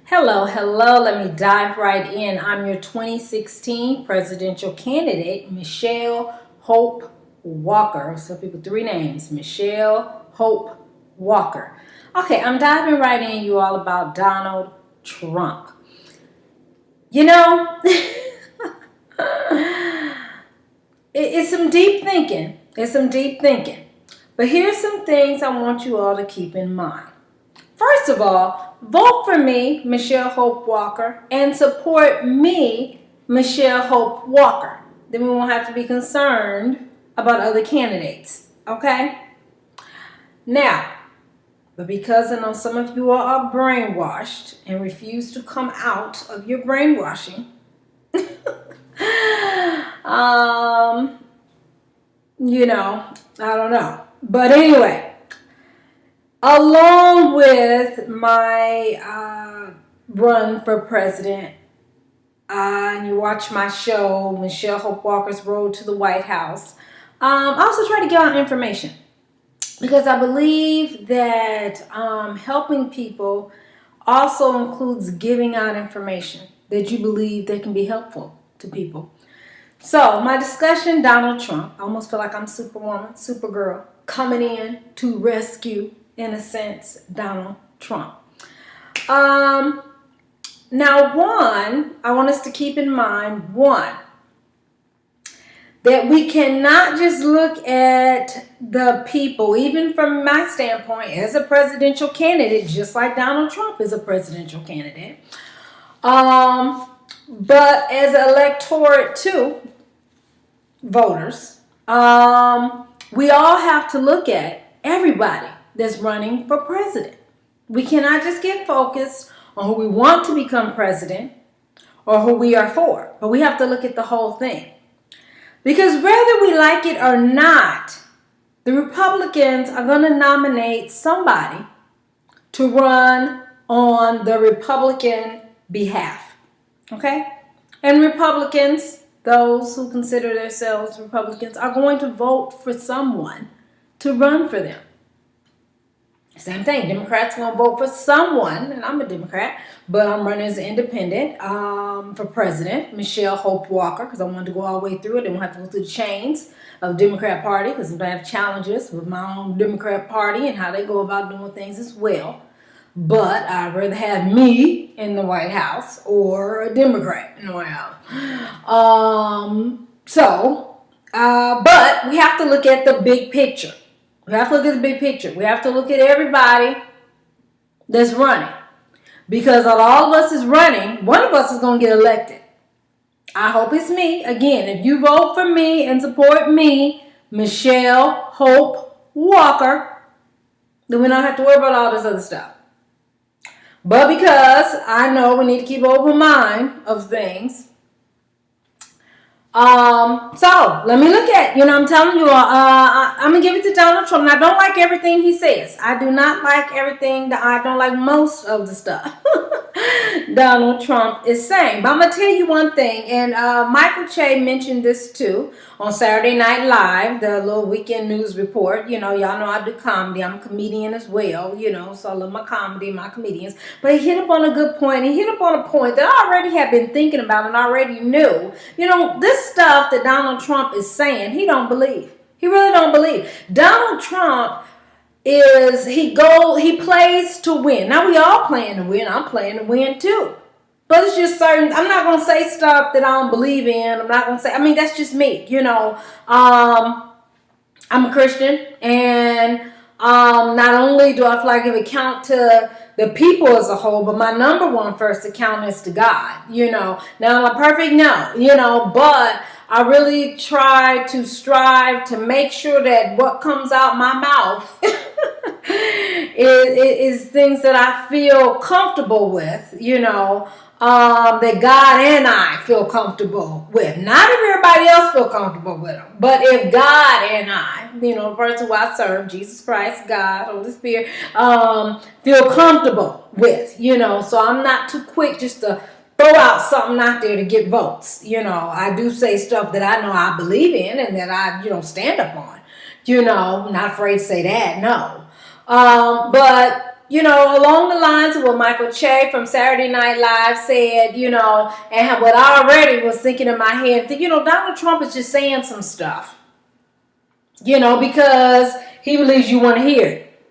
Hello, hello. Let me dive right in. I'm your 2016 presidential candidate, Michelle Hope Walker. So people, three names, Michelle Hope Walker. Okay, I'm diving right in, you all, about Donald Trump. You know, it's some deep thinking. It's some deep thinking. But here's some things I want you all to keep in mind. First of all, vote for me, Michelle Hope Walker, and support me, Michelle Hope Walker. Then we won't have to be concerned about other candidates. Okay? Now, but because I know some of you all are brainwashed and refuse to come out of your brainwashing, I don't know. But anyway, along with my run for president, and you watch my show, Michelle Hope Walker's Road to the White House, I also try to get out information because I believe that helping people also includes giving out information that you believe that can be helpful to people. So my discussion, Donald Trump. I almost feel like I'm Superwoman, Supergirl, coming in to rescue, in a sense, Donald Trump. Now, I want us to keep in mind, that we cannot just look at the people, even from my standpoint, as a presidential candidate, just like Donald Trump is a presidential candidate, but as an electorate too, voters, we all have to look at everybody that's running for president. We cannot just get focused on who we want to become president or who we are for, but we have to look at the whole thing. Because whether we like it or not, the Republicans are going to nominate somebody to run on the Republican behalf. Okay? And Republicans, those who consider themselves Republicans, are going to vote for someone to run for them. Same thing. Democrats are going to vote for someone, and I'm a Democrat, but I'm running as an independent for president, Michelle Hope Walker, because I wanted to go all the way through it. I didn't have to go through the chains of the Democrat Party, because I have challenges with my own Democrat Party and how they go about doing things as well. But I'd rather have me in the White House or a Democrat in the White House. But we have to look at the big picture. We have to look at the big picture. We have to look at everybody that's running. Because of all of us is running, one of us is going to get elected. I hope it's me. Again, if you vote for me and support me, Michelle Hope Walker, then we don't have to worry about all this other stuff. But because I know we need to keep an open mind of things, so let me look at, I'm telling you all, I'm going to give it to Donald Trump. And I don't like everything he says. I do not like everything I don't like most of the stuff Donald Trump is saying. But I'm going to tell you one thing. And Michael Che mentioned this too on Saturday Night Live, the little weekend news report. Y'all know I do comedy. I'm a comedian as well, so I love my comedy, my comedians. But he hit up on a good point. He hit up on a point that I already have been thinking about and already knew. This stuff that Donald Trump is saying, he don't believe. He really don't believe. Donald Trump he plays to win. Now we all playing to win. I'm playing to win too. But it's just certain, I'm not going to say stuff that I don't believe in. I'm not going to say, that's just me. I'm a Christian, and not only do I feel like I give account to the people as a whole, but my number one first account is to God. Now am I perfect? No, but I really try to strive to make sure that what comes out my mouth is things that I feel comfortable with, that God and I feel comfortable with. Not if everybody else feel comfortable with them, but if God and I, the person who I serve, Jesus Christ, God, Holy Spirit, feel comfortable with, so I'm not too quick just to throw out something out there to get votes. I do say stuff that I know I believe in and that I, stand up on, not afraid to say that, no. But along the lines of what Michael Che from Saturday Night Live said, and what I already was thinking in my head, Donald Trump is just saying some stuff, because he believes you want to hear it.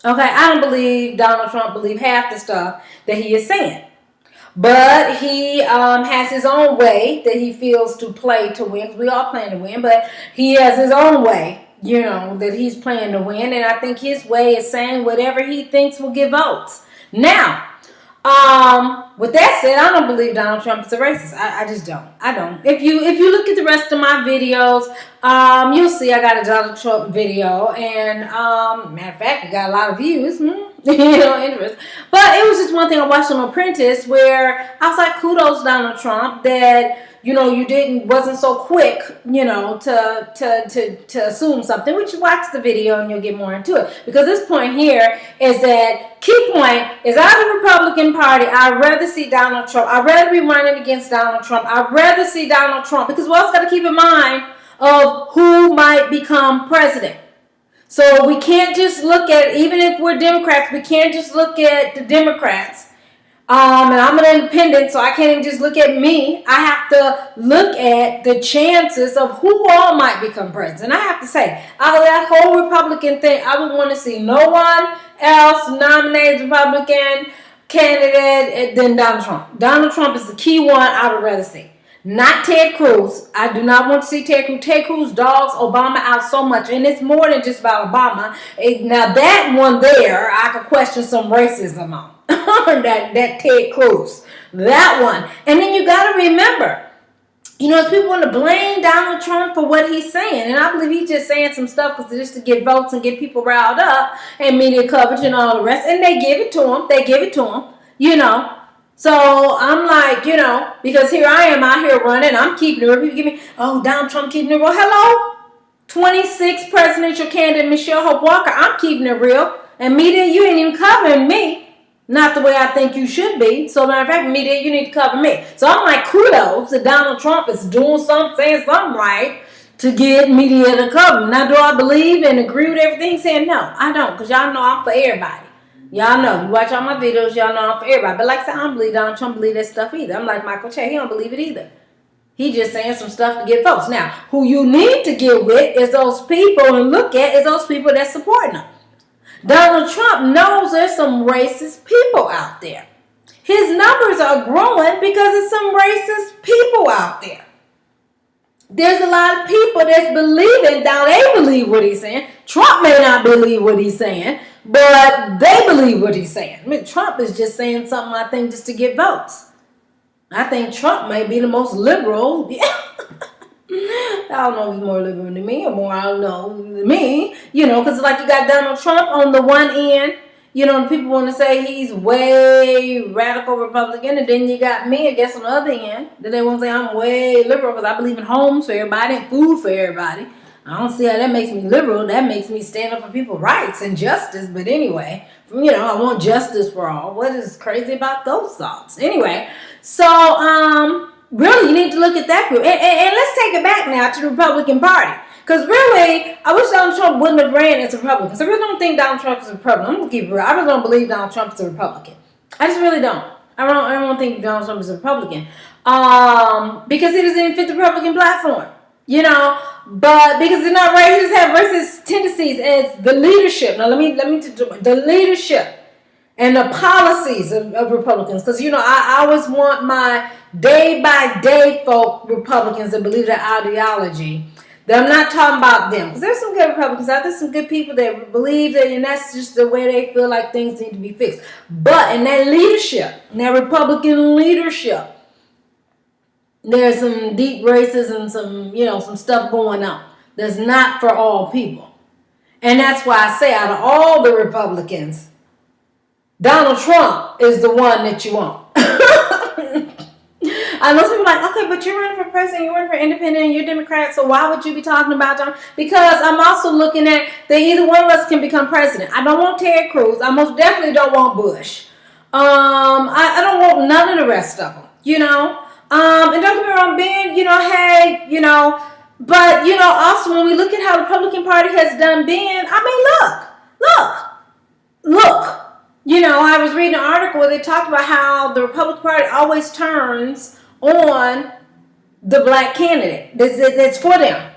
Okay, I don't believe Donald Trump believes half the stuff that he is saying. But he has his own way that he feels to play to win. We all plan to win, but he has his own way, that he's playing to win. And I think his way is saying whatever he thinks will get votes. Now, with that said, I don't believe Donald Trump is a racist. I just don't. I don't. If you look at the rest of my videos, you'll see I got a Donald Trump video, and matter of fact, it got a lot of views. Interest. But it was just one thing I watched on Apprentice where I was like, kudos Donald Trump that you wasn't so quick, to assume something. Which watch the video and you'll get more into it. Because this point here is that key point is out of the Republican Party, I'd rather see Donald Trump. I'd rather be running against Donald Trump. I'd rather see Donald Trump because we also got to keep in mind of who might become president. So we can't just look at, even if we're Democrats, we can't just look at the Democrats. And I'm an independent, so I can't even just look at me. I have to look at the chances of who all might become president. I have to say, out of that whole Republican thing, I would want to see no one else nominated Republican candidate than Donald Trump. Donald Trump is the key one I would rather see. Not Ted Cruz. I do not want to see Ted Cruz. Ted Cruz dogs Obama out so much. And it's more than just about Obama. Now that one there, I could question some racism on. that Ted Cruz. That one. And then you got to remember, people want to blame Donald Trump for what he's saying. And I believe he's just saying some stuff just to get votes and get people riled up and media coverage and all the rest. And they give it to him. So I'm like, because here I am out here running. I'm keeping it real. People give me, Donald Trump keeping it real. Hello? 26th presidential candidate Michelle Hope Walker. I'm keeping it real. And media, you ain't even covering me. Not the way I think you should be. So matter of fact, media, you need to cover me. So I'm like, kudos that Donald Trump is doing something, saying something right to get media to cover him. Now, do I believe and agree with everything he's saying? No, I don't. Because y'all know I'm for everybody. Y'all know. You watch all my videos, y'all know I'm for everybody. But like I said, I don't believe Donald Trump believe that stuff either. I'm like Michael Che. He don't believe it either. He just saying some stuff to get votes. Now, who you need to get with is those people and look at is those people that's supporting him. Donald Trump knows there's some racist people out there. His numbers are growing because there's some racist people out there. There's a lot of people that's believing, now they believe what he's saying. Trump may not believe what he's saying, but they believe what he's saying. I mean, Trump is just saying something, I think, just to get votes. I think Trump may be the most liberal. I don't know if he's more liberal than me or more, I don't know, than me. Because like you got Donald Trump on the one end. People want to say he's way radical Republican. And then you got me, I guess, on the other end. Then they want to say I'm way liberal because I believe in homes for everybody and food for everybody. I don't see how that makes me liberal. That makes me stand up for people's rights and justice. But anyway, I want justice for all. What is crazy about those thoughts? Anyway, so, really, you need to look at that group. And let's take it back now to the Republican Party. Because really, I wish Donald Trump wouldn't have ran as a Republican. So I really don't think Donald Trump is a Republican. I'm going to keep it real. I really don't believe Donald Trump is a Republican. I just really don't. I don't think Donald Trump is a Republican. Because he doesn't even fit the Republican platform. But because they're not racist, have racist tendencies as the leadership. Now, let me the leadership and the policies of Republicans. Because, I always want my day-by-day folk Republicans that believe their ideology. That I'm not talking about them. Because there's some good Republicans out there, some good people that believe that, and that's just the way they feel like things need to be fixed. But in that leadership, in that Republican leadership, there's some deep racism, some stuff going on that's not for all people. And that's why I say out of all the Republicans, Donald Trump is the one that you want. I know people are like, okay, but you're running for president, you're running for independent, and you're Democrat, so why would you be talking about Donald? Because I'm also looking at that either one of us can become president. I don't want Ted Cruz. I most definitely don't want Bush. I don't want none of the rest of them, And don't get me wrong, Ben, but, also when we look at how the Republican Party has done Ben, I mean, look. I was reading an article where they talked about how the Republican Party always turns on the black candidate that's for them.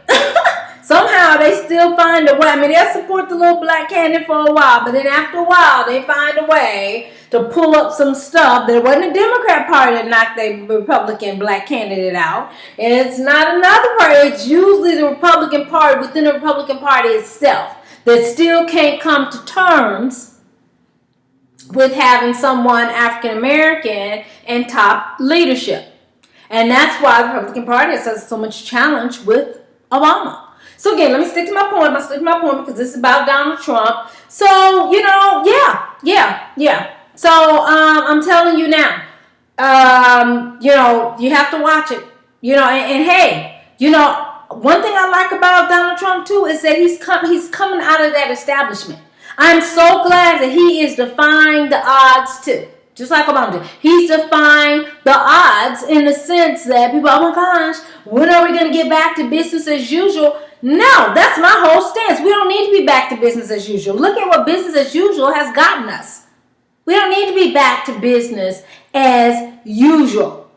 Somehow they still find a way. I mean, they'll support the little black candidate for a while, but then after a while, they find a way to pull up some stuff that wasn't the Democrat Party that knocked the Republican black candidate out. And it's not another party. It's usually the Republican Party within the Republican Party itself that still can't come to terms with having someone African American in top leadership. And that's why the Republican Party has so much challenge with Obama. So again, let me stick to my point. I'm going to stick to my point because this is about Donald Trump. So, yeah. So, I'm telling you now, you have to watch it. And hey, one thing I like about Donald Trump too is that he's coming out of that establishment. I'm so glad that he is defying the odds too. Just like Obama did. He's defying the odds in the sense that people, oh my gosh, when are we going to get back to business as usual? No, that's my whole stance. We don't need to be back to business as usual. Look at what business as usual has gotten us. We don't need to be back to business as usual.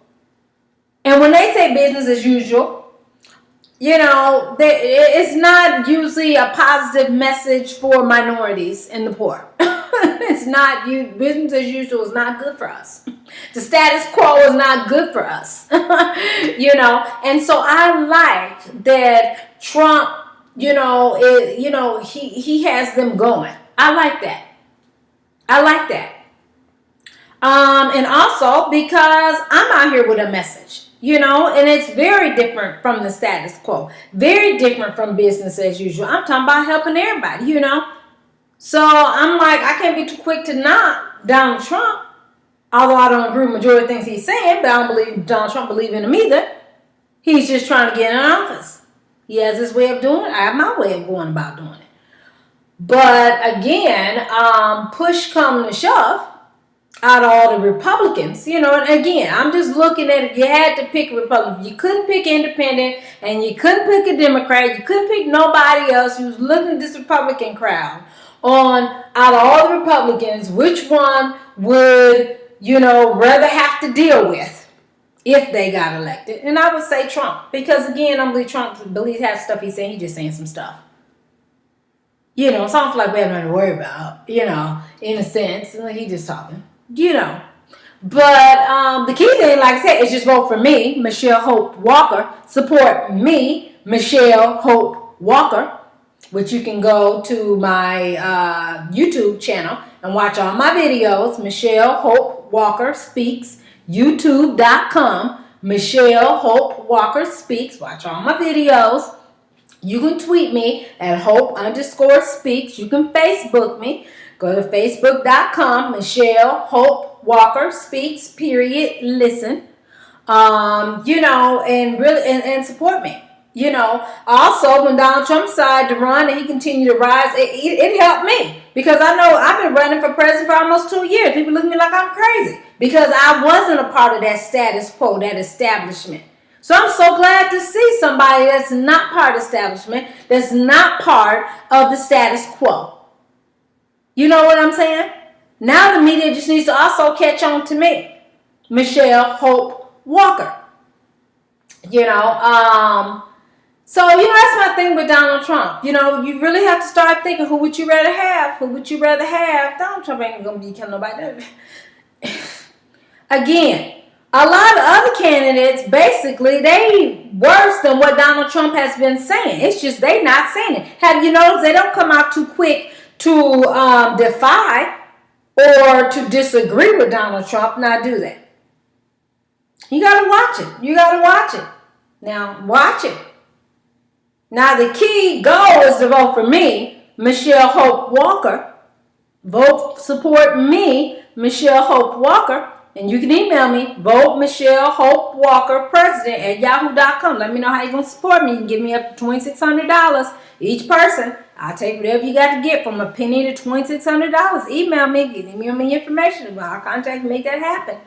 And when they say business as usual, it's not usually a positive message for minorities and the poor. It's not business as usual is not good for us. The status quo is not good for us. And so I like that Trump, he has them going. I like that. And also because I'm out here with a message. And it's very different from the status quo. Very different from business as usual. I'm talking about helping everybody, So I'm like, I can't be too quick to knock Donald Trump. Although I don't agree with the majority of things he's saying, but I don't believe Donald Trump believe in him either. He's just trying to get in office. He has his way of doing it. I have my way of going about doing it. But again, push come to shove, out of all the Republicans, and again, I'm just looking at it. You had to pick a Republican. You couldn't pick independent, and you couldn't pick a Democrat. You couldn't pick nobody else. You was looking at this Republican crowd out of all the Republicans, which one would, rather have to deal with if they got elected? And I would say Trump, because again, I believe Trump has stuff he's saying. He's just saying some stuff. It's almost like we have nothing to worry about, in a sense. He just talking. But the key thing, like I said, is just vote for me, Michelle Hope Walker. Support me, Michelle Hope Walker, which you can go to my YouTube channel and watch all my videos. Michelle Hope Walker Speaks, youtube.com. Michelle Hope Walker Speaks. Watch all my videos. You can tweet me at Hope_Speaks. You can Facebook me. Go to facebook.com, Michelle Hope Walker Speaks, period, listen, and really, and support me. Also when Donald Trump decided to run and he continued to rise, it helped me because I know I've been running for president for almost 2 years. People look at me like I'm crazy because I wasn't a part of that status quo, that establishment. So I'm so glad to see somebody that's not part of the establishment, that's not part of the status quo. You know what I'm saying? Now the media just needs to also catch on to me, Michelle Hope Walker. So, that's my thing with Donald Trump. You really have to start thinking, who would you rather have? Who would you rather have? Donald Trump ain't going to be killing nobody. Again, a lot of other candidates, basically, they worse than what Donald Trump has been saying. It's just they not saying it. Have you noticed they don't come out too quick to defy or to disagree with Donald Trump, not do that. You got to watch it. Now, watch it. Now, the key goal is to vote for me, Michelle Hope Walker. Support me, Michelle Hope Walker. And you can email me, vote Michelle Hope Walker President at yahoo.com. Let me know how you're going to support me. You can give me up to $2,600 each person. I'll take whatever you got to get from a penny to $2,600. Email me, give me your information. I'll contact and make that happen.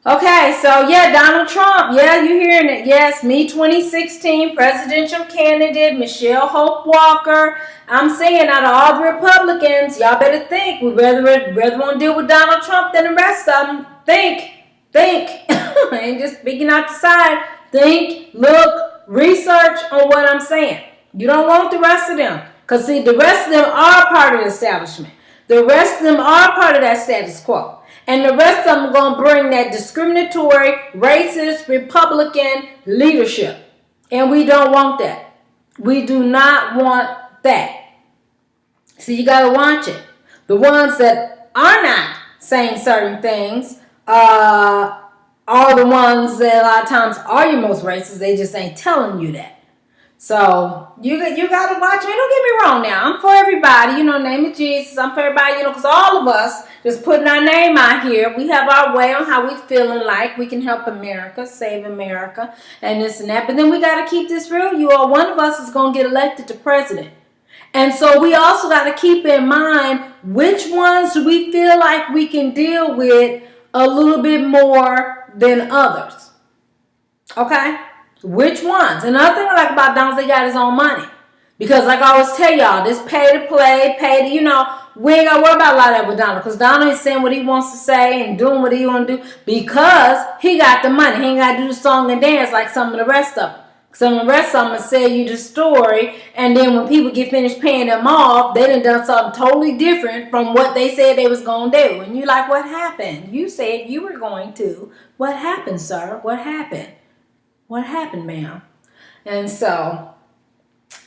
Okay, so yeah, Donald Trump. Yeah, you hearing it. Yes, me 2016 presidential candidate, Michelle Hope Walker. I'm saying out of all the Republicans, y'all better think. We rather want to deal with Donald Trump than the rest of them. Think. I ain't just speaking out the side. Think, look, research on what I'm saying. You don't want the rest of them. Because see, the rest of them are part of the establishment. The rest of them are part of that status quo. And the rest of them are going to bring that discriminatory, racist, Republican leadership. And we don't want that. We do not want that. So you got to watch it. The ones that are not saying certain things are the ones that a lot of times are your most racist. They just ain't telling you that. So you got to watch me. Don't get me wrong now. I'm for everybody. Name of Jesus. I'm for everybody, because all of us just putting our name out here. We have our way on how we feeling like we can help America, save America, and this and that. But then we got to keep this real. One of us is going to get elected to president. And so we also got to keep in mind which ones do we feel like we can deal with a little bit more than others. Okay? Which ones? Another thing I like about Donald, he got his own money. Because like I always tell y'all, this pay to play, we ain't got to worry about a lot of that with Donald. Because Donald is saying what he wants to say and doing what he want to do because he got the money. He ain't got to do the song and dance like some of the rest of them. Some of the rest of them will sell you the story, and then when people get finished paying them off, they done something totally different from what they said they was going to do. And you like, what happened? You said you were going to. What happened, sir? What happened? What happened, ma'am? And so,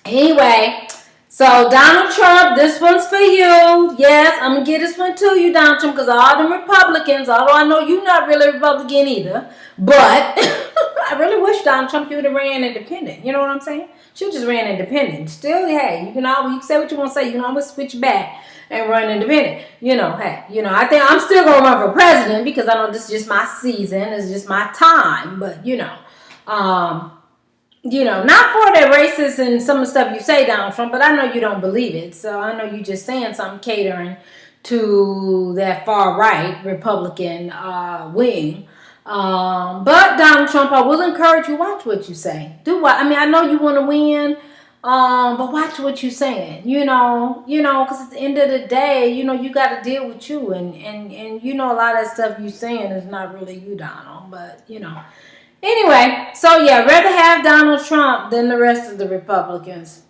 anyway, so Donald Trump, this one's for you. Yes, I'm going to get this one to you, Donald Trump, because all them Republicans, although I know you're not really a Republican either, but I really wish Donald Trump, you would have ran independent. You know what I'm saying? She just ran independent. Still, hey, you can say what you want to say. You can always switch back and run independent. I think I'm still going to run for president because I know this is just my season. It's just my time. But, not for that racist and some of the stuff you say, Donald Trump, but I know you don't believe it. So I know you just saying something catering to that far right Republican wing. But Donald Trump, I will encourage you, watch what you say. Do what? I know you want to win, but watch what you're saying. Because at the end of the day, you got to deal with you, and a lot of that stuff you saying is not really you, Donald. But Anyway, so yeah, rather have Donald Trump than the rest of the Republicans.